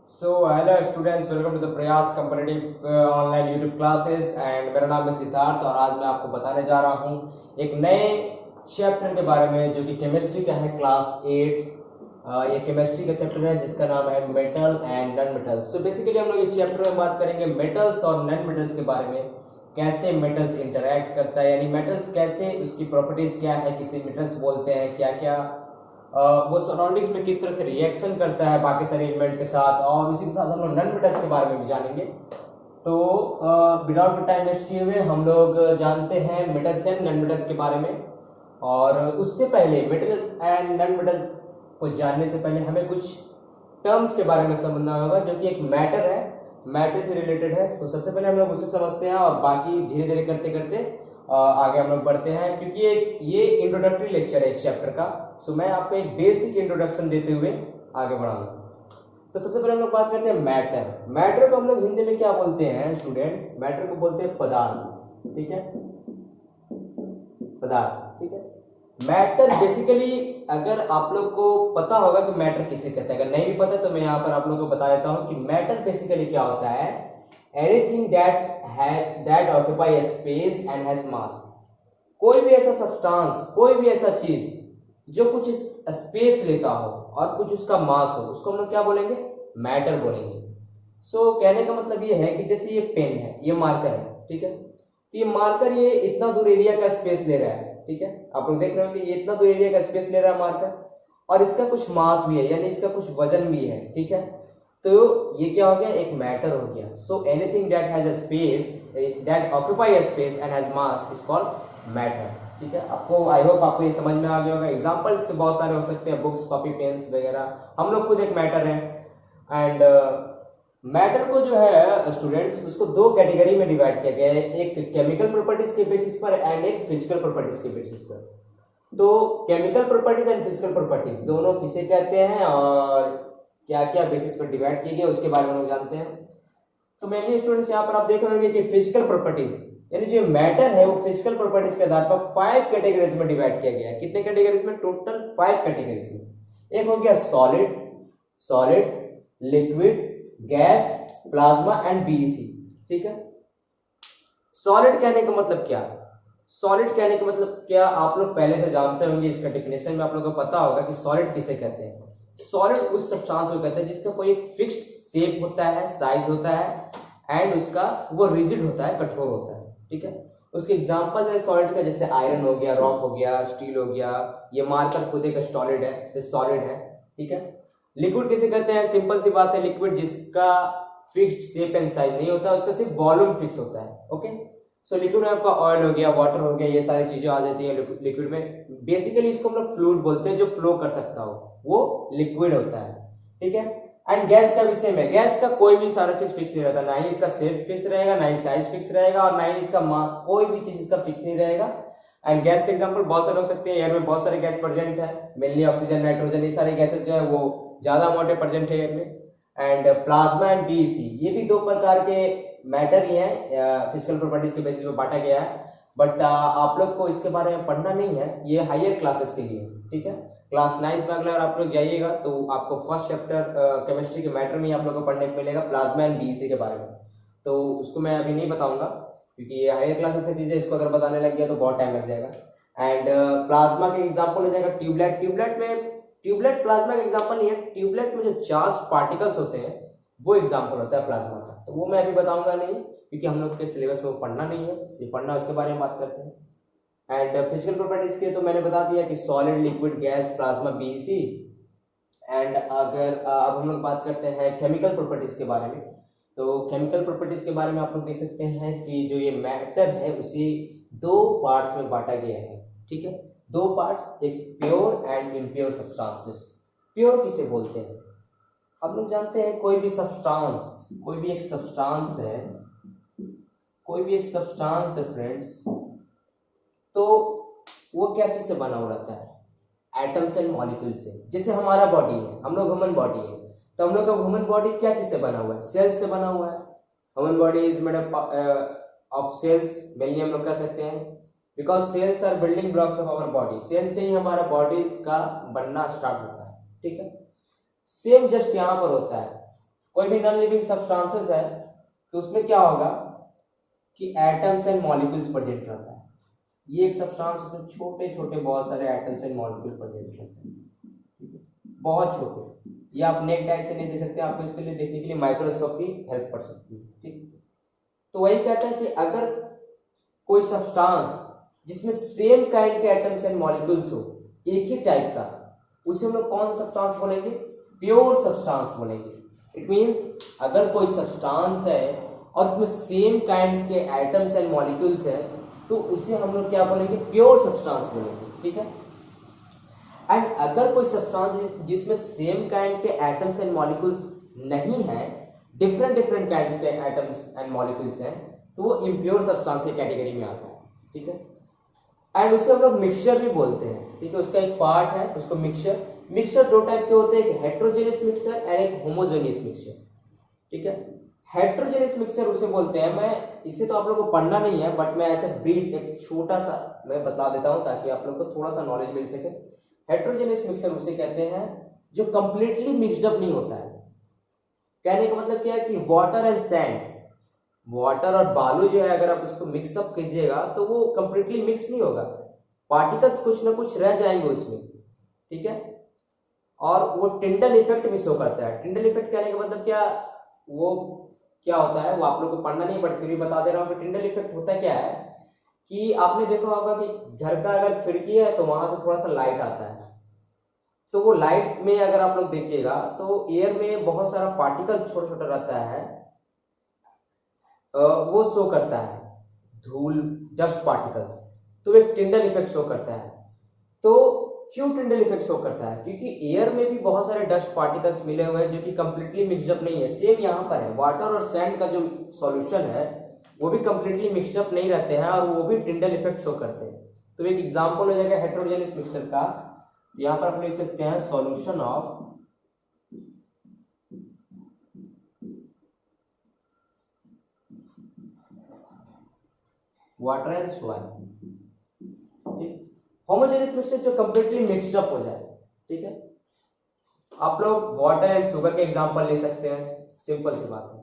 Hello students, welcome to the Prayas competitive online YouTube classes and मेरा नाम है सिद्धार्थ और आज मैं आपको बताने जा रहा हूँ एक नए चैप्टर के बारे में जो कि केमिस्ट्री का है, क्लास 8। ये केमिस्ट्री का चैप्टर है जिसका नाम है metal and non metals. So basically हम लोग इस चैप्टर में बात करेंगे मेटल्स और नॉन मेटल्स के बारे में, कैसे मेटल्स इंटरैक्ट करता है, यानी मेटल्स कैसे, उसकी प्रॉपर्टीज क्या है, किसे मेटल्स बोलते हैं, क्या क्या वो सराउंडिंग्स में किस तरह से रिएक्शन करता है बाकी सारे एलिमेंट के साथ, और उसी के साथ हम लोग नॉन मेटल्स के बारे में भी जानेंगे। तो विदाउट टाइम वेस्ट किए हुए हम लोग जानते हैं मेटल्स एंड नॉन मेटल्स के बारे में। और उससे पहले मेटल्स एंड नॉन मेटल्स को जानने से पहले हमें कुछ टर्म्स के बारे में समझना होगा जो कि एक मैटर है, मैटर से रिलेटेड है। तो सबसे पहले हम लोग उसे समझते हैं और बाकी धीरे धीरे करते करते आगे हम लोग बढ़ते हैं, क्योंकि ये इंट्रोडक्टरी लेक्चर है इस चैप्टर का। सो मैं आपको एक बेसिक इंट्रोडक्शन देते हुए आगे बढ़ाऊंगा। तो सबसे पहले हम लोग बात करते हैं मैटर। मैटर को हम लोग हिंदी में क्या बोलते हैं स्टूडेंट्स? मैटर को बोलते हैं पदार्थ। ठीक है, पदार्थ। ठीक है, मैटर बेसिकली अगर आप लोग को पता होगा कि मैटर किसे कहते हैं, अगर नहीं भी पता तो मैं यहाँ पर आप लोगों को बता देता हूँ कि मैटर बेसिकली क्या होता है। Anything that occupy space and has मास। कोई भी ऐसा सब्सटेंस, कोई भी ऐसा चीज जो कुछ स्पेस लेता हो और कुछ उसका मास हो, उसको हम लोग क्या बोलेंगे? मैटर बोलेंगे। सो कहने का मतलब ये है कि जैसे ये पेन है, ये मार्कर है, ठीक है, तो ये मार्कर ये इतना दूर एरिया का स्पेस ले रहा है। ठीक है, आप लोग देख रहे हो कि ये इतना दूर एरिया का स्पेस ले रहा है मार्कर, और इसका कुछ मास भी है, यानी इसका कुछ वजन भी है। ठीक है, तो ये क्या हो गया? एक मैटर हो गया। So anything that has a space, that occupy a space and has mass is called matter. ठीक है, आपको आई होप आपको ये समझ में आ गया होगा। एग्जांपल इसके बहुत सारे हो सकते हैं, बुक्स, कॉपी, पेन्स वगैरह। हम लोग खुद एक मैटर है। एंड मैटर को जो है स्टूडेंट्स, उसको दो कैटेगरी में डिवाइड किया गया है, एक केमिकल प्रॉपर्टीज के बेसिस पर एंड एक फिजिकल प्रॉपर्टीज के बेसिस पर। तो chemical properties and physical properties दोनों किसे कहते हैं और क्या क्या बेसिस पर डिवाइड किए गए उसके बारे में हम जानते हैं। तो मेनली स्टूडेंट्स यहाँ पर आप देख रहे होंगे कि फिजिकल प्रॉपर्टीज, यानी जो मैटर है वो फिजिकल प्रॉपर्टीज के आधार पर 5 कैटेगरीज में डिवाइड किया गया है। कितने कैटेगरीज में? टोटल 5 कैटेगरीज में। एक हो गया solid, solid, liquid, gas, plasma and BEC. ठीक है, सॉलिड कहने का मतलब क्या? सॉलिड कहने का मतलब क्या आप लोग पहले से जानते होंगे, इसका डेफिनेशन में आप लोगों को पता होगा कि सॉलिड किसे कहते हैं। सॉलिड उस सब्सटेंस को कहते हैं जिसका कोई एक फिक्स्ड शेप होता है, साइज होता है एंड उसका वो रिजिड होता है, कठोर होता है। ठीक है, उसके एग्जांपल है सॉलिड का, जैसे आयरन हो गया, रॉक हो गया, स्टील हो गया। ये मार्कर खुद एक सॉलिड है, सॉलिड है। ठीक है, लिक्विड किसे कहते हैं? सिंपल सी बात है, लिक्विड जिसका फिक्स्ड शेप एंड साइज नहीं होता, उसका सिर्फ वॉल्यूम फिक्स होता है। ओके, सो लिक्विड में आपका ऑयल हो गया, वाटर हो गया, ये सारी चीजें आ जाती है लिक्विड में। बेसिकली इसको हम लोग फ्लूइड बोलते हैं, जो फ्लो कर सकता हो वो लिक्विड होता है। ठीक है, एंड गैस का भी सेम है। गैस का कोई भी सारा चीज फिक्स नहीं रहता, ना ही इसका शेप फिक्स रहेगा, ना ही साइज फिक्स रहेगा, और ना ही इसका कोई भी चीज इसका फिक्स नहीं रहेगा। एंड गैस के एग्जांपल बहुत सारे हो सकते हैं। एयर में बहुत सारे गैस प्रेजेंट है, मेनली ऑक्सीजन, नाइट्रोजन, ये सारे गैसेस जो है वो ज्यादा अमाउंट में प्रेजेंट है एयर में। एंड प्लाज्मा एंड बीईसी, ये भी दो प्रकार के मैटर ही है, फिजिकल प्रॉपर्टीज के बेसिस पे बांटा गया है। बट आप लोग को इसके बारे में पढ़ना नहीं है, ये हायर क्लासेस के लिए। ठीक है, क्लास 9 में अगर आप लोग जाइएगा तो आपको फर्स्ट चैप्टर केमिस्ट्री के मैटर में आप लोग को पढ़ने को मिलेगा, प्लाज्मा एंड बीईसी के बारे में। तो उसको मैं अभी नहीं बताऊंगा क्योंकि ये हायर क्लासेस की चीज़ है, इसको अगर बताने लग गया तो बहुत टाइम लग जाएगा। एंड प्लाज्मा के एग्जाम्पल हो जाएगा ट्यूबलाइट। ट्यूबलाइट प्लाज्मा का एग्जाम्पल नहीं है। ट्यूबलाइट में जो चार्ज पार्टिकल्स होते हैं वो एग्जाम्पल होता है प्लाज्मा का, तो वो मैं अभी बताऊंगा नहीं क्योंकि हम लोग के सिलेबस में वो पढ़ना नहीं है, ये पढ़ना उसके बारे में बात करते हैं। एंड फिजिकल प्रॉपर्टीज के तो मैंने बता दिया कि solid, liquid, gas, plasma, BEC. And अगर अब हम लोग बात करते हैं केमिकल प्रॉपर्टीज के बारे में, तो केमिकल प्रॉपर्टीज के बारे में आप लोग देख सकते हैं कि जो ये मैटर है उसे दो पार्ट्स में बांटा गया है। ठीक है, दो पार्ट्स, एक pure and impure substances. Pure किसे बोलते हैं? हम लोग जानते हैं कोई भी सब्सटेंस, कोई भी एक सब्सटेंस है, कोई भी एक सब्सटेंस है फ्रेंड्स, तो वो क्या चीज से बना हुआ रहता है? एटम्स एंड मॉलिक्यूल से। जैसे हमारा बॉडी है, हम लोग ह्यूमन बॉडी है, तो हम लोग का ह्यूमन बॉडी क्या चीज से बना हुआ है? सेल से बना हुआ है। Human body is made up of cells, mainly हम लोग कह सकते हैं, because cells are building blocks of our body. Cell से ही हमारा बॉडी का बनना स्टार्ट होता है। ठीक है, सेम जस्ट यहाँ पर होता है। कोई भी नॉन लिविंग सब्सटेंसेस है तो उसमें क्या होगा कि एटम्स एंड मॉलिक्यूल्स प्रेजेंट रहता है। ये एक सब्सटेंस उसमें छोटे छोटे बहुत सारे एटम्स एंड मॉलिक्यूल प्रेजेंट रहते हैं, बहुत छोटे। ये आप नेक्ड आई से नहीं देख सकते, आपको इसके लिए देखने के लिए माइक्रोस्कोप की हेल्प पड़ सकती है। ठीक, तो वही कहता है कि अगर कोई सब्सटेंस जिसमें सेम काइंड के एटम्स एंड मॉलिक्यूल्स हो, एक ही टाइप का, उसे हम लोग कौन सा सब्सटेंस बोलेंगे? प्योर सब्सटेंस बोलेंगे। इट मींस अगर कोई सब्सटेंस है और उसमें सेम काइंड के एटम्स एंड मॉलिक्यूल्स है तो उसे हम लोग क्या बोलेंगे? प्योर सब्सटेंस बोलेंगे। ठीक है। एंड अगर कोई सब्सटेंस जिसमें सेम काइंड के एटम्स एंड मॉलिक्यूल्स नहीं है, डिफरेंट डिफरेंट काइंड्स के एटम्स एंड मॉलिक्यूल्स हैं, तो वो इम्प्योर सब्सटेंस की कैटेगरी में आता है। ठीक है। एंड उसे हम लोग मिक्सचर भी बोलते हैं। ठीक है, उसका एक पार्ट है उसको मिक्सचर। मिक्सचर दो टाइप के होते हैं, एक हेट्रोजेनियस मिक्सचर एंड एक होमोजेनियस मिक्सचर। ठीक है। हेट्रोजेनियस मिक्सचर उसे बोलते हैं, मैं इसे तो आप लोगों को पढ़ना नहीं है बट मैं ऐसे ब्रीफ एक छोटा सा मैं बता देता हूं ताकि आप लोग को थोड़ा सा नॉलेज मिल सके। हेट्रोजेनियस मिक्सचर उसे कहते हैं जो कंप्लीटली मिक्सड अप नहीं होता है। कहने का मतलब क्या है कि वाटर एंड सैंड, वाटर और बालू जो है अगर आप उसको मिक्सअप कीजिएगा तो वो कंप्लीटली मिक्स नहीं होगा, पार्टिकल्स कुछ ना कुछ रह जाएंगे उसमें। ठीक है। और वो टिंडल इफेक्ट भी शो करता है। टिंडल इफेक्ट कहने का मतलब क्या, वो क्या होता है वो आप लोग को पढ़ना नहीं बट फिर भी बता दे रहा हूँ कि टिंडल इफेक्ट होता क्या है कि आपने देखा होगा कि घर का अगर खिड़की है तो वहां से थोड़ा सा लाइट आता है, तो वो लाइट में अगर आप लोग देखिएगा तो एयर में बहुत सारा पार्टिकल छोटा छोटा रहता है, वो शो करता है, धूल, डस्ट पार्टिकल्स, तो एक टिंडल इफेक्ट शो करता है। तो क्यों टिंडल इफेक्ट शो करता है? क्योंकि एयर में भी बहुत सारे डस्ट पार्टिकल्स मिले हुए हैं जो कि कंप्लीटली मिक्सअप नहीं है। सेम यहाँ पर है, वाटर और सैंड का जो सॉल्यूशन है वो भी कंप्लीटली मिक्सअप नहीं रहते हैं और वो भी टिंडल इफेक्ट शो करते हैं। तो एक एग्जांपल हो जाएगा हेट्रोजेनियस मिक्सचर का। यहाँ पर आप लिख सकते हैं solution of water and soil. Homogeneous mixture जो कंप्लीटली मिक्सड अप हो जाए। ठीक है। आप लोग वाटर एंड शुगर के एग्जांपल ले सकते हैं, सिंपल सी बात है।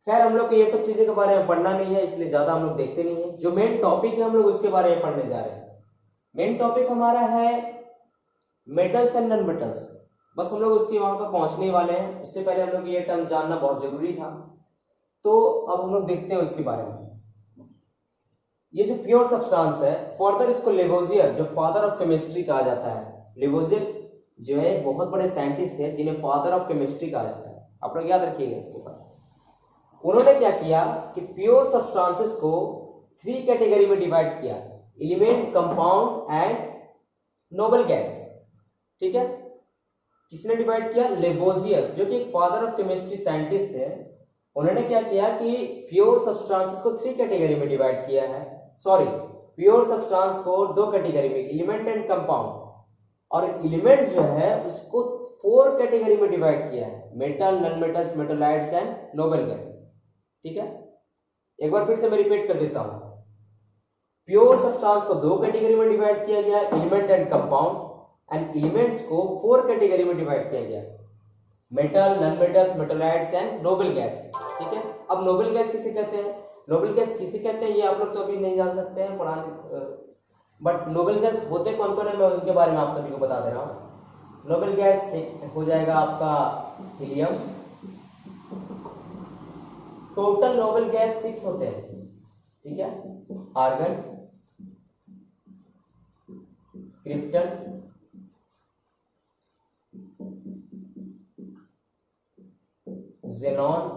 खैर हम लोग को ये सब चीजें के बारे में पढ़ना नहीं है इसलिए ज्यादा हम लोग देखते नहीं है। जो मेन टॉपिक है हम लोग उसके बारे में पढ़ने जा रहे हैं। मेन टॉपिक हमारा है मेटल्स एंड नॉन मेटल्स। बस हम लोग उसके वहां पर पहुंचने वाले हैं। इससे पहले हम लोग ये टर्म जानना बहुत जरूरी था, तो अब हम लोग देखते हैं उसके बारे में। ये जो प्योर सब्सटेंस है, फर्दर इसको लेवोजियर जो फादर ऑफ केमिस्ट्री कहा जाता है, लेवोजियर जो है बहुत बड़े साइंटिस्ट थे जिन्हें फादर ऑफ केमिस्ट्री कहा जाता है। आप लोग याद रखिएगा इसके बाद। उन्होंने क्या किया कि प्योर सब्सटेंसेस को 3 कैटेगरी में डिवाइड किया, element, compound and noble gas. ठीक है। किसने डिवाइड किया? लेवोजियर जो कि एक फादर ऑफ केमिस्ट्री साइंटिस्ट थे। उन्होंने क्या किया कि प्योर सब्सटेंसेस को 3 कैटेगरी में डिवाइड किया है, सॉरी प्योर सब्सटेंस को 2 कैटेगरी में, एलिमेंट एंड कंपाउंड, और एलिमेंट जो है उसको 4 कैटेगरी में डिवाइड किया है, metal, non metals, मेटोलाइट्स and noble gas. ठीक है। एक बार फिर से मैं रिपीट कर देता हूं। प्योर सब्सटेंस को 2 कैटेगरी में डिवाइड किया गया, element and compound, and elements को 4 कैटेगरी में डिवाइड किया गया, metal, non metals, मेटोलाइट्स and noble gas. ठीक है। अब नोबल गैस किसे कहते हैं? नोबल गैस किसे कहते हैं ये आप लोग तो अभी नहीं जान सकते हैं पढ़ाने, बट नोबल गैस होते कौन कौन है मैं उनके बारे में आप सभी को बता दे रहा हूं। नोबल गैस एक हो जाएगा आपका हीलियम। टोटल नोबल गैस 6 होते हैं। ठीक है। आर्गन, क्रिप्टन, जेनॉन,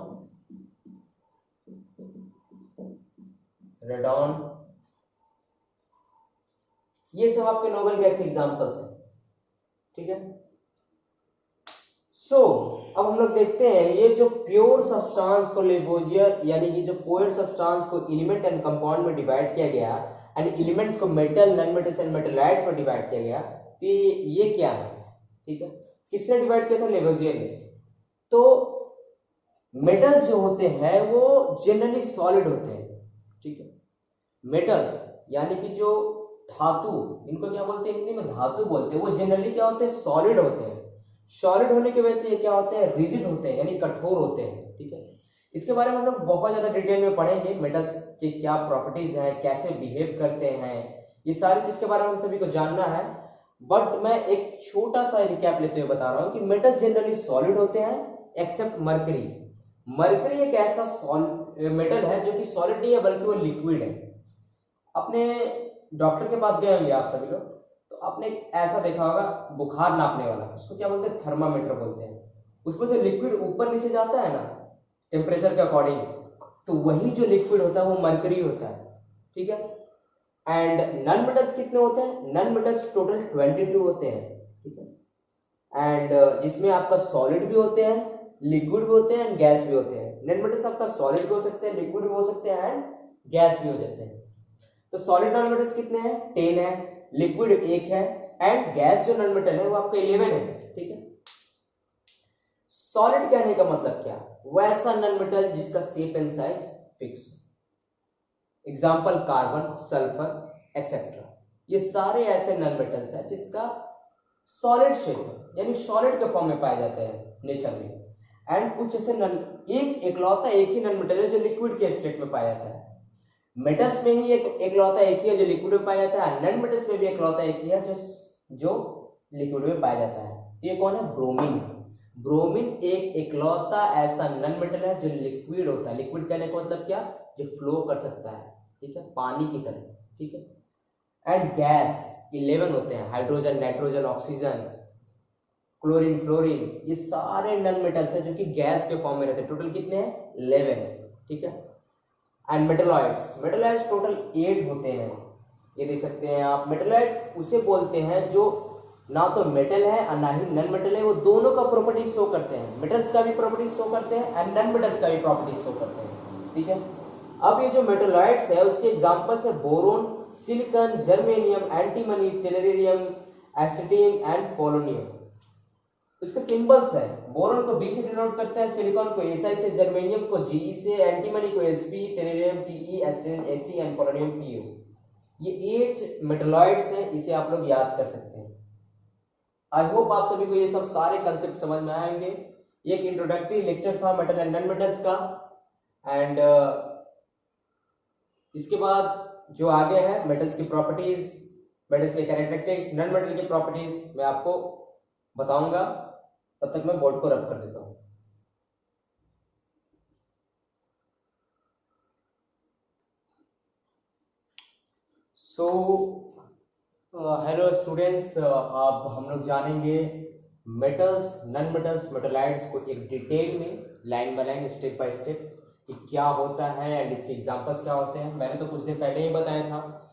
रेडॉन, ये सब आपके नोबल गैस एग्जांपल्स हैं। ठीक है। सो अब हम लोग देखते हैं ये जो प्योर सब्सटेंस को लेवोजियर यानी कि जो प्योर सब्सटेंस को एलिमेंट एंड कंपाउंड में डिवाइड किया गया एंड एलिमेंट्स को मेटल, नॉन मेटल्स एंड मेटलाइट्स में डिवाइड किया गया, तो ये क्या है? ठीक है। किसने डिवाइड किया था? लेवोजियर ने। तो मेटल्स जो होते हैं वो जनरली सॉलिड होते हैं। ठीक है। मेटल्स यानी कि जो धातु, इनको क्या बोलते हैं हिंदी में? धातु बोलते हैं। वो जनरली क्या होते हैं? सॉलिड होते हैं। सॉलिड होने की वजह से ये क्या होते हैं, रिजिड होते हैं यानी कठोर होते हैं। ठीक है, इसके बारे में हम लोग बहुत ज्यादा डिटेल में पढ़ेंगे, मेटल्स के क्या प्रॉपर्टीज हैं, कैसे बिहेव करते हैं, ये सारी चीज के बारे में हम सभी को जानना है। बट मैं एक छोटा सा रिकैप लेते हुए बता रहा हूँ कि मेटल जनरली सॉलिड होते हैं एक्सेप्ट मरकरी। मरकरी एक ऐसा मेटल है जो कि सॉलिड नहीं है बल्कि वो लिक्विड है। अपने डॉक्टर के पास गए होंगे आप सभी लोग, तो आपने ऐसा देखा होगा बुखार नापने वाला, उसको क्या बोलते हैं, थर्मामीटर बोलते हैं। उसमें जो लिक्विड ऊपर नीचे जाता है ना टेम्परेचर के अकॉर्डिंग, तो वही जो लिक्विड होता है वो मरकरी होता है। ठीक है, एंड नन मेटल्स कितने होते हैं, नन मेटल्स टोटल 22 होते हैं। ठीक है, एंड जिसमें आपका सॉलिड भी होते हैं, लिक्विड भी होते हैं एंड गैस भी होते हैं। नन मेटल्स आपका सॉलिड भी हो सकते हैं, लिक्विड भी हो सकते हैं एंड गैस भी हो जाते हैं। तो सॉलिड नॉन मेटल्स कितने हैं, 10 है, लिक्विड 1 है एंड गैस जो नॉन मेटल है वो आपका 11 है। ठीक है, सॉलिड कहने का मतलब क्या, वैसा नॉन मेटल जिसका shape and size fix. Example carbon, sulphur etcetera, ये सारे ऐसे नॉन मेटल्स हैं जिसका सॉलिड शेप है यानी सॉलिड के फॉर्म में पाए जाते हैं नेचर में। एंड कुछ ऐसे एकलौता एक ही नॉन मेटल है जो लिक्विड के स्टेट में पाया जाता है। मेटल्स में ही एकलौता एक ही है जो लिक्विड में पाया जाता है, नॉन मेटल्स में भी एकलौता एक ही है जो लिक्विड में पाया जाता है। तो ये कौन है, ब्रोमीन। ब्रोमीन एक एकलौता ऐसा नॉन मेटल है जो लिक्विड होता है। लिक्विड कहने का मतलब क्या, जो फ्लो कर सकता है। ठीक है, पानी की तरह। ठीक है, एंड गैस 11 होते हैं, hydrogen, nitrogen, oxygen, chlorine, fluorine, ये सारे नॉन मेटल्स हैं जो कि गैस के फॉर्म में रहते हैं। टोटल कितने हैं, 11। ठीक है, एंड मेटलॉइड्स, मेटलॉइड्स टोटल 8 होते हैं। ये देख सकते हैं आप, मेटलॉइड्स उसे बोलते हैं जो ना तो मेटल है और ना ही नॉन मेटल है, वो दोनों का प्रॉपर्टी शो करते हैं। मेटल्स का भी प्रॉपर्टी शो करते हैं एंड नॉन मेटल्स का भी प्रॉपर्टी शो करते हैं। ठीक है, अब ये जो मेटलॉइड्स है उसके एग्जांपल्स है boron, silicon, germanium, antimony, tellurium, astatine and polonium. इसके सिंबल्स है, बोरोन को बी से डिनोट करता है, सिलिकॉन को एसआई से, जर्मेनियम को जीई से, एंटीमनी को S P, tellurium T E, astatine A T and polonium P U. ये 8 मेटलॉइड्स हैं, इसे आप लोग याद कर सकते हैं। आई होप आप सभी को ये सब सारे कंसेप्ट समझ में आएंगे। एक इंट्रोडक्टरी लेक्चर था मेटल एंड नॉन मेटल्स का, एंड इसके बाद जो आगे है मेटल्स की प्रॉपर्टीज, मेटल्स के कैरेक्टरिस्टिक्स, नॉन मेटल की प्रॉपर्टीज मैं आपको बताऊंगा। तब तक मैं बोर्ड को रब कर देता हूं। सो हेलो स्टूडेंट्स, अब हम लोग जानेंगे मेटल्स, नॉन मेटल्स, मेटलॉइड्स को एक डिटेल में line by line, step by step कि क्या होता है एंड इसके एग्जांपल्स क्या होते हैं। मैंने तो कुछ दिन पहले ही बताया था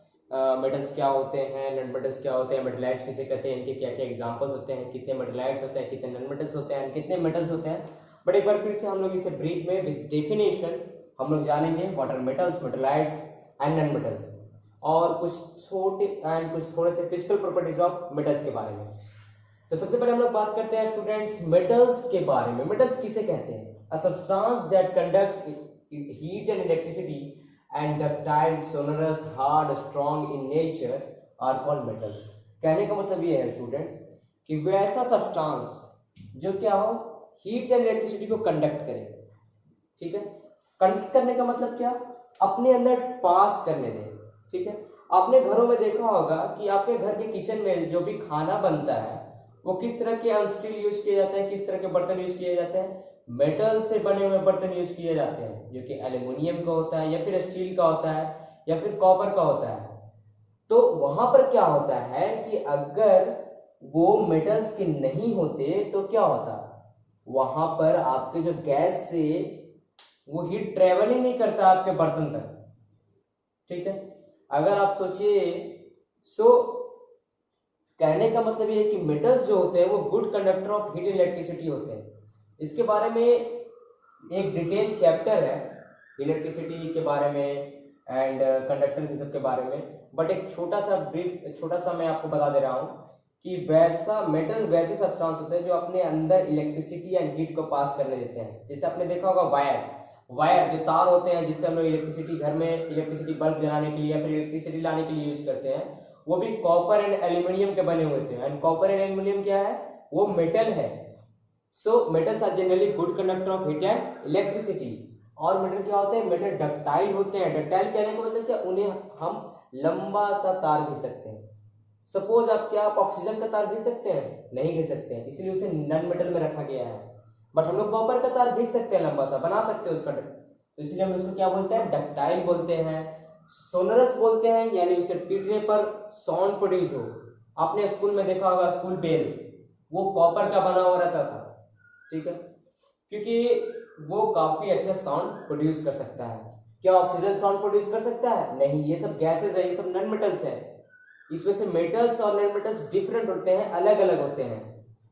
मेटल्स क्या होते हैं, नॉन मेटल्स क्या होते हैं, मेटलॉइड्स किसे कहते हैं, इनके क्या क्या एग्जांपल्स होते हैं, कितने मेटलॉइड्स होते हैं, कितने नॉन मेटल्स होते हैं, कितने मेटल्स होते हैं। बट एक बार फिर से हम लोग इसे ब्रीफ में विद डेफिनेशन हम लोग जानेंगे what are metals, metalloids and non metals, और कुछ छोटे एंड कुछ थोड़े से फिजिकल प्रॉपर्टीज ऑफ मेटल्स के बारे में। तो सबसे पहले हम लोग बात करते हैं स्टूडेंट्स मेटल्स के बारे में। मेटल्स किसे कहते हैं, a substance that conducts heat and electricity and ductile, sonorous, hard, strong in nature are called metals. कहने का मतलब ये है स्टूडेंट्स कि वैसा सब्सटेंस जो क्या हो, हीट एंड इलेक्ट्रिसिटी को कंडक्ट करे। ठीक है, कंडक्ट करने का मतलब क्या, अपने अंदर पास करने दे। ठीक है, आपने घरों में देखा होगा कि आपके घर के किचन में जो भी खाना बनता है वो किस तरह के अनस्टील यूज किए जाते हैं, किस तरह के बर्तन यूज किए जाते हैं, मेटल से बने हुए बर्तन यूज किए जाते हैं, जो कि एल्यूमिनियम का होता है या फिर स्टील का होता है या फिर कॉपर का होता है। तो वहां पर क्या होता है कि अगर वो मेटल्स के नहीं होते तो क्या होता, वहां पर आपके जो गैस से वो हीट ट्रेवल ही नहीं करता आपके बर्तन तक। ठीक है, अगर आप सोचिए, सो कहने का मतलब ये है कि मेटल्स जो होते हैं वो good conductor of heat electricity होते हैं। इसके बारे में एक डिटेल चैप्टर है इलेक्ट्रिसिटी के बारे में एंड कंडक्टर सिस्टम के बारे में, बट एक छोटा सा मैं आपको बता दे रहा हूँ कि वैसा मेटल वैसे सब्सटेंस होते हैं जो अपने अंदर इलेक्ट्रिसिटी एंड हीट को पास करने देते हैं। जैसे आपने देखा होगा वायर जो तार होते हैं जिससे हम लोग इलेक्ट्रिसिटी घर में इलेक्ट्रिसिटी बल्ब जलाने के लिए या फिर इलेक्ट्रिसिटी लाने के लिए यूज करते हैं, वो भी कॉपर एंड एल्यूमिनियम के बने हुए थे। एंड कॉपर एंड एल्यूमिनियम क्या है, वो मेटल है so metals are generally good conductor of heat and electricity. और मेटल क्या होते हैं, मेटल डक्टाइल होते हैं। डक्टाइल कहने का मतलब क्या, उन्हें हम लंबा सा तार खींच सकते हैं। सपोज आप ऑक्सीजन का तार खींच सकते हैं, नहीं खींच सकते हैं, इसलिए उसे नॉन मेटल में रखा गया है। बट हम लोग कॉपर का तार खींच सकते हैं, लंबा सा बना सकते हैं उसका, तो इसलिए हम उसको क्या बोलते हैं, डक्टाइल बोलते हैं। सोनरस बोलते हैं, यानी उसे पीटने पर साउंड प्रोड्यूस हो। आपने स्कूल में देखा होगा स्कूल बेल्स, वो कॉपर का बना हुआ रहता था, ठीक है, क्योंकि वो काफी अच्छा साउंड प्रोड्यूस कर सकता है। क्या ऑक्सीजन साउंड प्रोड्यूस कर सकता है? नहीं, ये सब गैसेज है, ये सब नॉन मेटल्स है। इसमें से मेटल्स और नॉन मेटल्स डिफरेंट होते हैं, अलग अलग होते हैं,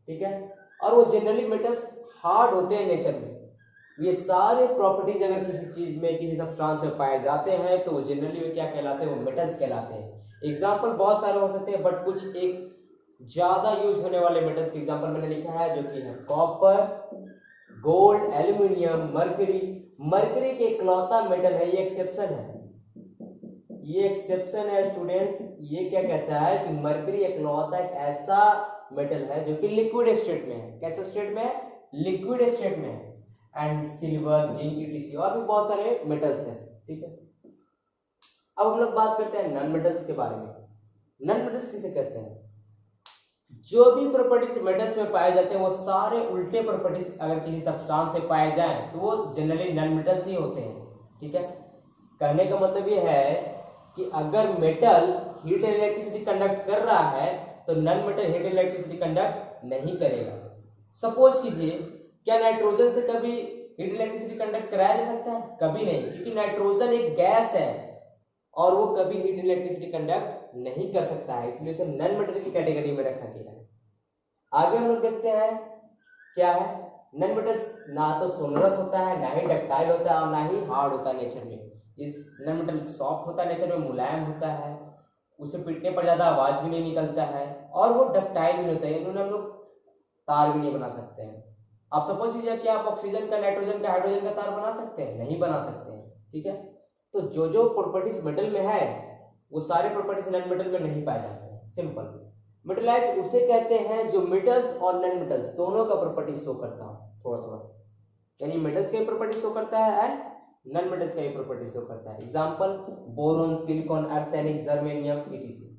ठीक है। और वो जनरली मेटल्स हार्ड होते हैं नेचर में। ये सारे प्रॉपर्टीज अगर किसी चीज में, किसी सब्सटेंस में पाए जाते हैं तो वो जनरली क्या कहलाते हैं, वो मेटल्स कहलाते हैं। एग्जाम्पल बहुत सारे हो सकते हैं, बट कुछ एक ज्यादा यूज होने वाले मेटल्स के एग्जाम्पल मैंने लिखा है, जो कि है copper, gold, aluminium, mercury. Mercury के इकलौता मेटल है, ये एक्सेप्शन है, ये एक्सेप्शन है स्टूडेंट्स। ये क्या कहता है कि मरकरी इकलौता एक ऐसा मेटल है जो कि लिक्विड स्टेट में है। कैसे स्टेट में है? लिक्विड स्टेट में है। एंड सिल्वर, जिंक, ईटीसी और भी बहुत सारे मेटल्स हैं, ठीक है। अब हम लोग बात करते हैं नॉन मेटल्स के बारे में। नॉन मेटल्स किसे कहते हैं? जो भी प्रॉपर्टीज मेटल्स में पाए जाते हैं वो सारे उल्टे प्रॉपर्टीज अगर किसी सब्सटेंस से पाए जाएं तो वो जनरली नॉन मेटल्स ही होते हैं, ठीक है। कहने का मतलब ये है कि अगर metal heat and electricity conduct कर रहा है तो non metal heat and electricity conduct नहीं करेगा। सपोज कीजिए, क्या नाइट्रोजन से कभी हीट इलेक्ट्रिसिटी कंडक्ट कराया जा सकता है? कभी नहीं, क्योंकि नाइट्रोजन एक गैस है और वो कभी हीट इलेक्ट्रिसिटी कंडक्ट नहीं कर सकता है, इसलिए उसे नॉन मेटल की कैटेगरी में रखा गया है। आगे हम लोग देखते हैं क्या है नॉन मेटल्स। ना तो सोनरस होता है, ना ही डक्टाइल होता है और ना ही हार्ड होता है नेचर में। इस नॉन मेटल सॉफ्ट होता है नेचर में, मुलायम होता है, उसे पीटने पर ज्यादा आवाज भी नहीं निकलता है, और वो डक्टाइल भी होता है, इन्होंने हम लोग तार भी नहीं बना सकते हैं। आप सपोज कीजिए कि आप ऑक्सीजन का, नाइट्रोजन का, हाइड्रोजन का तार बना सकते हैं? नहीं बना सकते हैं, ठीक है। तो जो जो प्रॉपर्टीज मेटल में है वो सारे प्रॉपर्टीज नॉन मेटल में नहीं पाए जाते हैं, सिंपल। मेटलाइज उसे कहते हैं जो मेटल्स और नॉन मेटल्स दोनों का प्रॉपर्टी शो करता है थोड़ा थोड़ा, यानी मेटल्स का प्रॉपर्टी शो करता है एंड नॉन मेटल्स का प्रॉपर्टी शो करता है। Example boron, silicon, arsenic, germanium, etc.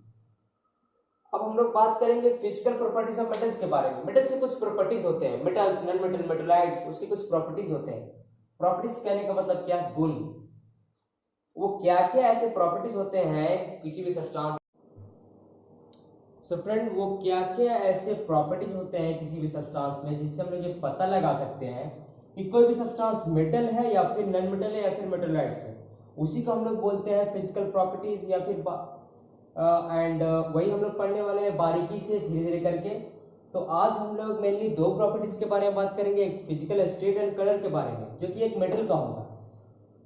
अब हम लोग बात करेंगे फिजिकल प्रॉपर्टीज ऑफ मेटल्स के बारे में। मेटल्स के कुछ प्रॉपर्टीज होते हैं, मेटल्स, नॉन मेटल, मेटलाइट्स, उसके कुछ प्रॉपर्टीज होते हैं। प्रॉपर्टीज कहने का मतलब क्या? गुण। वो क्या क्या ऐसे प्रॉपर्टीज होते हैं किसी भी सब्सटेंस। सो फ्रेंड, वो क्या क्या ऐसे प्रॉपर्टीज होते हैं किसी भी सब्सटेंस में जिससे हम लोग ये पता लगा सकते हैं कि कोई भी सब्सटेंस मेटल है या फिर नॉन मेटल है या फिर मेटलाइट्स है। उसी को हम लोग बोलते हैं फिजिकल प्रॉपर्टीज या फिर वही हम लोग पढ़ने वाले हैं बारीकी से, धीरे धीरे करके। तो आज हम लोग मेनली दो प्रॉपर्टीज के बारे में बात करेंगे, एक फिजिकल स्टेट एंड कलर के बारे में, जो कि एक मेटल का होगा।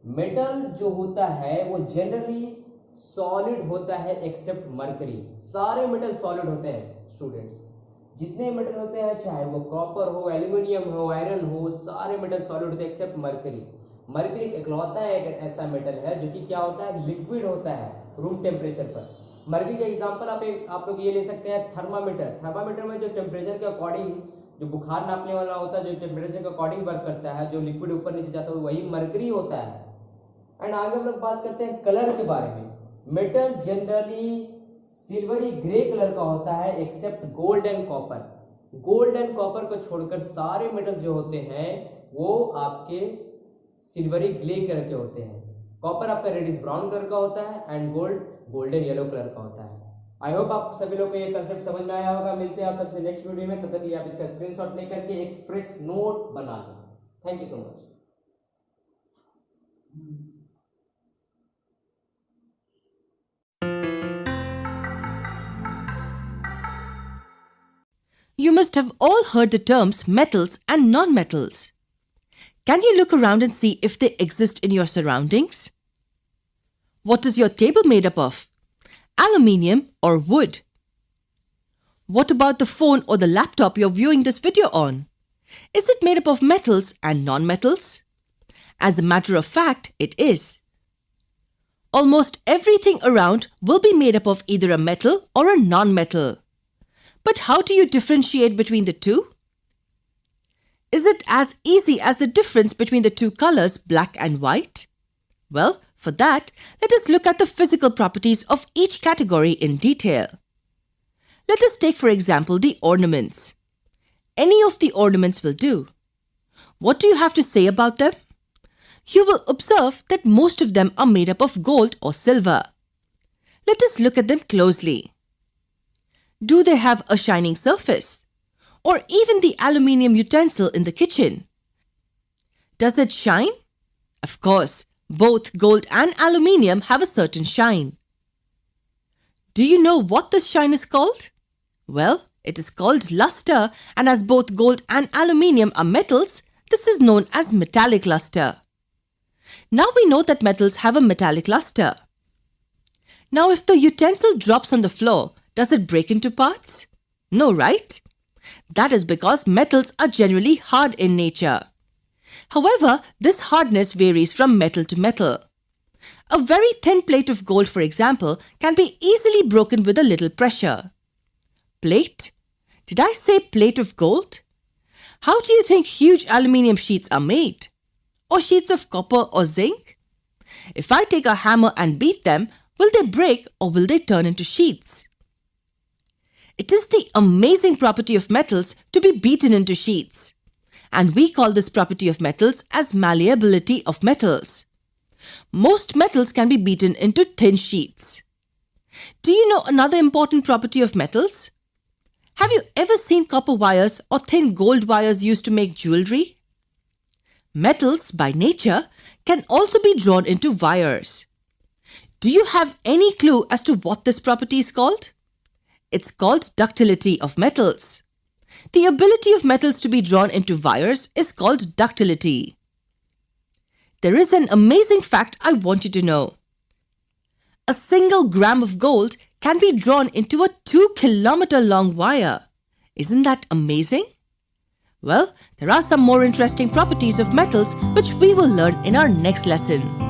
मेटल जो होता है वो जनरली सॉलिड होता है एक्सेप्ट मरकरी। सारे मेटल सॉलिड होते हैं स्टूडेंट्स, जितने मेटल होते हैं, चाहे वो कॉपर हो, एल्यूमिनियम हो, आयरन हो, सारे मेटल सॉलिड होते हैं एक्सेप्ट मरकरी। मरकरी इकलौता एक ऐसा मेटल है जो कि क्या होता है, लिक्विड होता है रूम टेम्परेचर पर। मरकरी का एग्जांपल आप लोग ये ले सकते हैं, थर्मामीटर। थर्मामीटर में जो टेम्परेचर के अकॉर्डिंग, जो बुखार नापने वाला होता है, जो टेम्परेचर के अकॉर्डिंग वर्क करता है, जो लिक्विड ऊपर नीचे जाता है, वही मरकरी होता है। एंड आगे हम लोग बात करते हैं कलर के बारे में। Metal generally silvery grey colour का होता है except gold and copper. Gold and copper को छोड़कर सारे मेटल जो होते हैं वो आपके सिल्वरी ग्रे कलर के होते हैं। कॉपर आपका रेडिश ब्राउन कलर का होता है and gold golden yellow colour का होता है। आई होप आप सभी लोग को ये कंसेप्ट समझ में आया होगा। मिलते हैं आप सबसे नेक्स्ट वीडियो में, तब तक आप इसका स्क्रीनशॉट लेकर के एक फ्रेश नोट बना लें। Thank you so much. You must have all heard the terms metals and non-metals. Can you look around and see if they exist in your surroundings? What is your table made up of? Aluminium or wood? What about the phone or the laptop you're viewing this video on? Is it made up of metals and non-metals? As a matter of fact, it is. Almost everything around will be made up of either a metal or a non-metal. But how do you differentiate between the two? Is it as easy as the difference between the two colors black and white? Well, for that, let us look at the physical properties of each category in detail. Let us take, for example, the ornaments. Any of the ornaments will do. What do you have to say about them? You will observe that most of them are made up of gold or silver. Let us look at them closely. Do they have a shining surface? Or even the aluminium utensil in the kitchen? Does it shine? Of course, both gold and aluminium have a certain shine. Do you know what this shine is called? Well, it is called luster, and as both gold and aluminium are metals, this is known as metallic luster. Now we know that metals have a metallic luster. Now if the utensil drops on the floor, does it break into parts? No, right? That is because metals are generally hard in nature. However, this hardness varies from metal to metal. A very thin plate of gold, for example, can be easily broken with a little pressure. Plate? Did I say plate of gold? How do you think huge aluminium sheets are made? Or sheets of copper or zinc? If I take a hammer and beat them, will they break or will they turn into sheets? It is the amazing property of metals to be beaten into sheets. And we call this property of metals as malleability of metals. Most metals can be beaten into thin sheets. Do you know another important property of metals? Have you ever seen copper wires or thin gold wires used to make jewelry? Metals, by nature, can also be drawn into wires. Do you have any clue as to what this property is called? It's called ductility of metals. The ability of metals to be drawn into wires is called ductility. There is an amazing fact I want you to know. A single gram of gold can be drawn into a 2-kilometer long wire. Isn't that amazing? Well, there are some more interesting properties of metals which we will learn in our next lesson.